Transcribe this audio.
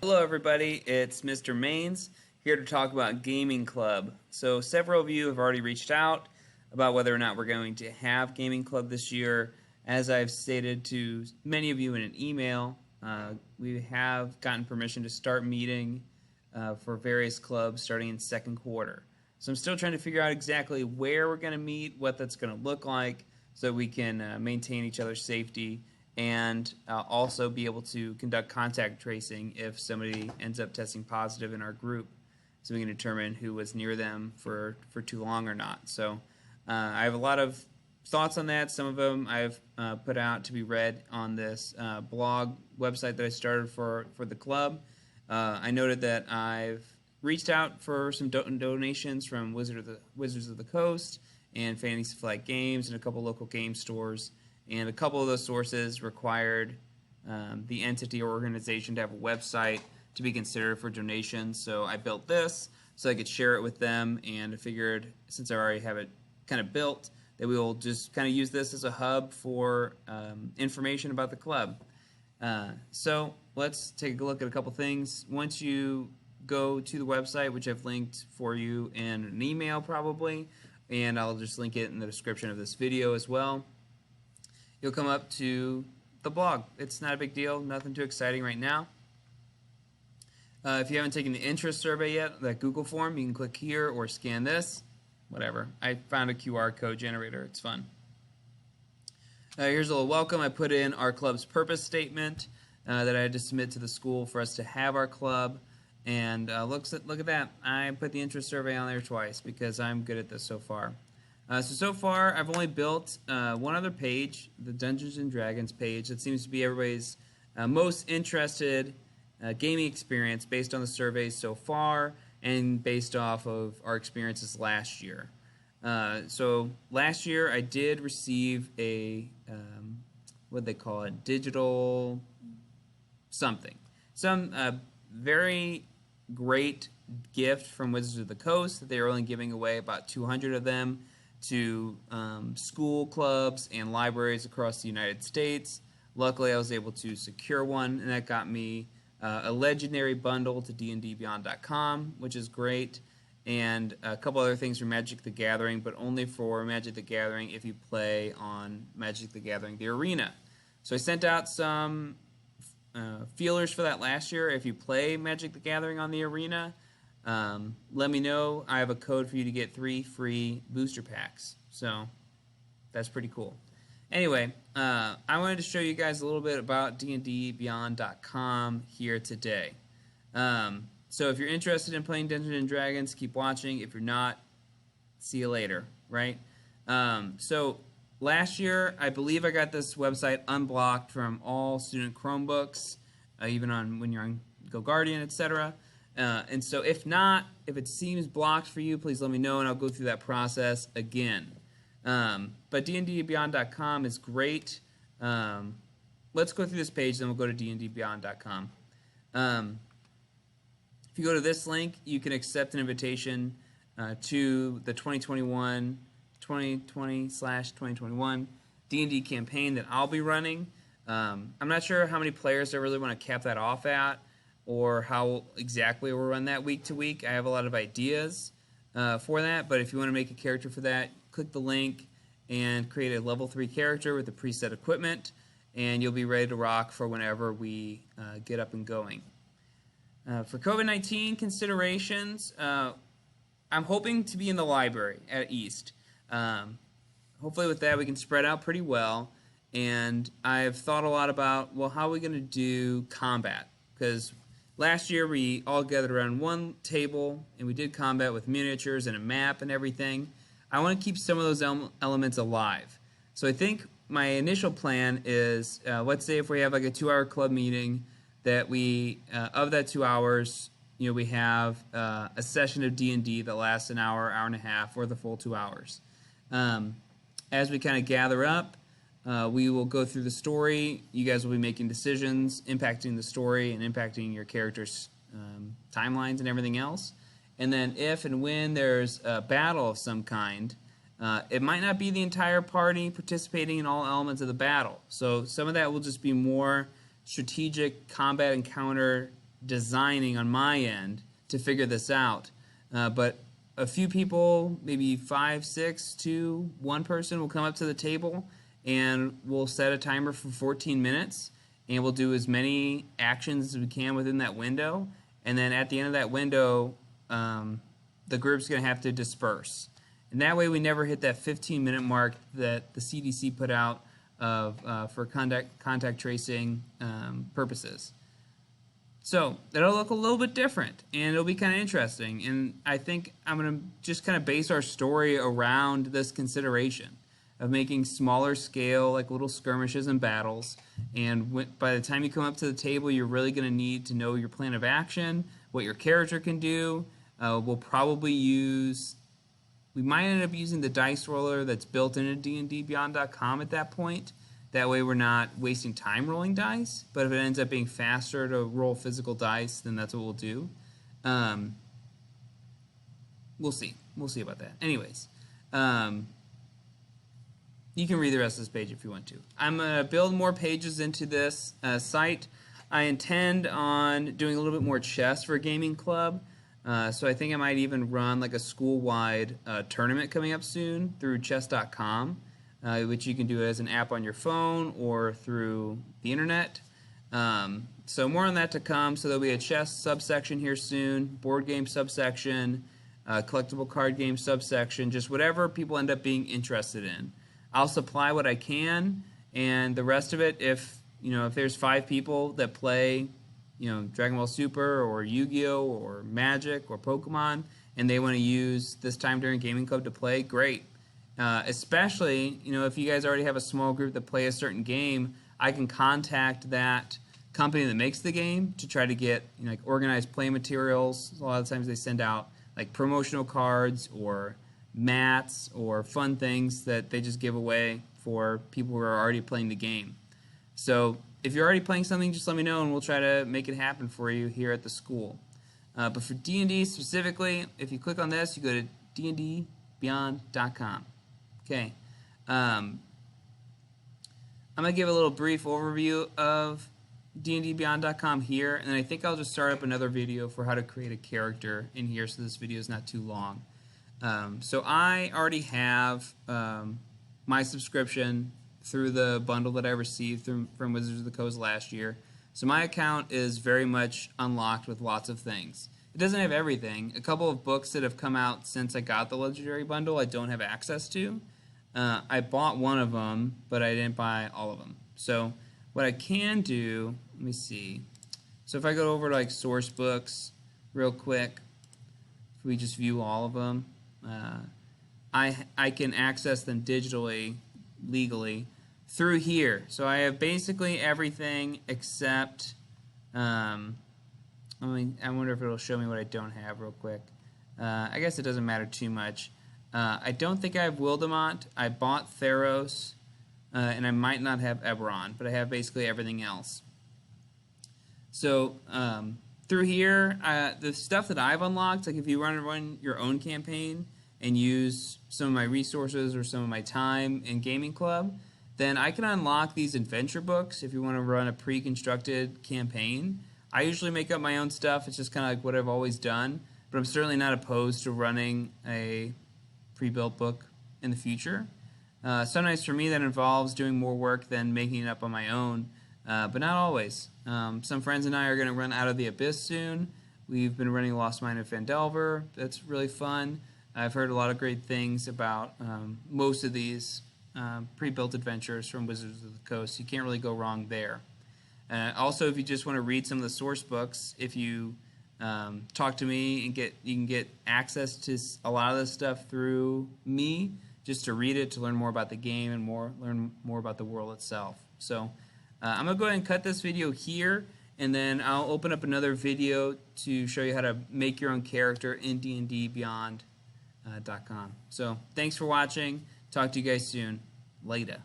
Hello everybody, it's Mr. Maines here to talk about Gaming Club. So several of you have already reached out about whether or not we're going to have Gaming Club this year. As I've stated to many of you in an email, we have gotten permission to start meeting for various clubs starting in second quarter. So I'm still trying to figure out exactly where we're going to meet, what that's going to look like, so we can maintain each other's safety and also be able to conduct contact tracing if somebody ends up testing positive in our group, so we can determine who was near them for too long or not. So I have a lot of thoughts on that. Some of them I've put out to be read on this blog website that I started for the club. I noted that I've reached out for some donations from Wizards of the Coast and Fantasy Flight Games and a couple local game stores. And a couple of those sources required the entity or organization to have a website to be considered for donations. So I built this so I could share it with them, and I figured since I already have it kind of built that we will just kind of use this as a hub for information about the club. So let's take a look at a couple things. Once you go to the website, which I've linked for you in an email probably, and I'll just link it in the description of this video as well, you'll come up to the blog. It's not a big deal, nothing too exciting right now. If you haven't taken the interest survey yet, that Google form, you can click here or scan this, whatever. I found a QR code generator, it's fun. Here's a little welcome. I put in our club's purpose statement that I had to submit to the school for us to have our club. And look at that. I put the interest survey on there twice because I'm good at this so far. So far, I've only built one other page, the Dungeons & Dragons page. That seems to be everybody's most interested gaming experience based on the surveys so far and based off of our experiences last year. So last year, I did receive a, what they call it, digital something. Some very great gift from Wizards of the Coast that they were only giving away about 200 of them to school clubs and libraries across the United States. Luckily, I was able to secure one, and that got me a legendary bundle to dndbeyond.com, which is great, and a couple other things from Magic the Gathering, but only for Magic the Gathering if you play on Magic the Gathering the Arena. So I sent out some feelers for that last year. If you play Magic the Gathering on the Arena, let me know. I have a code for you to get 3 free booster packs, so that's pretty cool. Anyway, I wanted to show you guys a little bit about dndbeyond.com here today. So if you're interested in playing Dungeons & Dragons, keep watching. If you're not, see you later, right? So last year, I believe I got this website unblocked from all student Chromebooks, even on when you're on GoGuardian, etc. And so if not, if it seems blocked for you, please let me know and I'll go through that process again. But dndbeyond.com is great. Let's go through this page, then we'll go to dndbeyond.com. If you go to this link, you can accept an invitation to the 2020/2021 D&D campaign that I'll be running. I'm not sure how many players I really want to cap that off at, or how exactly we'll run that week to week. I have a lot of ideas for that, but if you want to make a character for that, click the link and create a level 3 character with the preset equipment, and you'll be ready to rock for whenever we get up and going. For COVID-19 considerations, I'm hoping to be in the library at East. Hopefully with that we can spread out pretty well, and I've thought a lot about, well, how are we going to do combat? Because last year we all gathered around one table and we did combat with miniatures and a map and everything. I want to keep some of those elements alive. So I think my initial plan is, let's say if we have like a 2-hour club meeting, that we, of that 2 hours, you know, we have a session of D&D that lasts an hour, hour and a half, or the full 2 hours. As we kind of gather up, we will go through the story. You guys will be making decisions, impacting the story and impacting your characters' timelines and everything else. And then if and when there's a battle of some kind, it might not be the entire party participating in all elements of the battle. So some of that will just be more strategic combat encounter designing on my end to figure this out. But a few people, maybe 5, 6, 2, 1 person will come up to the table and we'll set a timer for 14 minutes and we'll do as many actions as we can within that window. And then at the end of that window, the group's going to have to disperse. And that way we never hit that 15-minute mark that the CDC put out for contact tracing purposes. So it'll look a little bit different, and it'll be kind of interesting. And I think I'm going to just kind of base our story around this consideration of making smaller scale, like little skirmishes and battles. And by the time you come up to the table, you're really going to need to know your plan of action, what your character can do. We'll probably we might end up using the dice roller that's built into dndbeyond.com at that point. That way we're not wasting time rolling dice, but if it ends up being faster to roll physical dice, then that's what we'll do. We'll see. We'll see about that. Anyways, you can read the rest of this page if you want to. I'm going to build more pages into this site. I intend on doing a little bit more chess for a gaming club. So I think I might even run like a school-wide tournament coming up soon through chess.com. Which you can do as an app on your phone or through the internet. So more on that to come. So there'll be a chess subsection here soon, board game subsection, collectible card game subsection, just whatever people end up being interested in. I'll supply what I can, and the rest of it, if there's 5 people that play, Dragon Ball Super or Yu-Gi-Oh or Magic or Pokemon, and they want to use this time during Gaming Club to play, great. Especially, if you guys already have a small group that play a certain game, I can contact that company that makes the game to try to get like organized play materials. A lot of times they send out like promotional cards or mats or fun things that they just give away for people who are already playing the game. So if you're already playing something, just let me know and we'll try to make it happen for you here at the school. But for D&D specifically, if you click on this, you go to dndbeyond.com. Okay, I'm going to give a little brief overview of dndbeyond.com here, and then I think I'll just start up another video for how to create a character in here so this video is not too long. So I already have my subscription through the bundle that I received from Wizards of the Coast last year. So my account is very much unlocked with lots of things. It doesn't have everything. A couple of books that have come out since I got the Legendary Bundle I don't have access to. I bought one of them, but I didn't buy all of them. So what I can do, let me see. So if I go over to like source books real quick, if we just view all of them, I can access them digitally, legally, through here. So I have basically everything except, I wonder if it'll show me what I don't have real quick. I guess it doesn't matter too much. I don't think I have Wildemont. I bought Theros, and I might not have Eberron, but I have basically everything else. So through here, the stuff that I've unlocked, like if you run your own campaign and use some of my resources or some of my time in Gaming Club, then I can unlock these adventure books if you want to run a pre-constructed campaign. I usually make up my own stuff. It's just kind of like what I've always done, but I'm certainly not opposed to running a pre-built book in the future. Sometimes for me that involves doing more work than making it up on my own, but not always. Some friends and I are going to run Out of the Abyss soon. We've been running Lost Mine of Phandelver. That's really fun. I've heard a lot of great things about most of these pre-built adventures from Wizards of the Coast. You can't really go wrong there. Also, if you just want to read some of the source books, if you talk to me and you can get access to a lot of this stuff through me, just to read it, to learn more about the game and learn more about the world itself. So I'm going to go ahead and cut this video here, and then I'll open up another video to show you how to make your own character in dndbeyond.com. So thanks for watching. Talk to you guys soon. Later.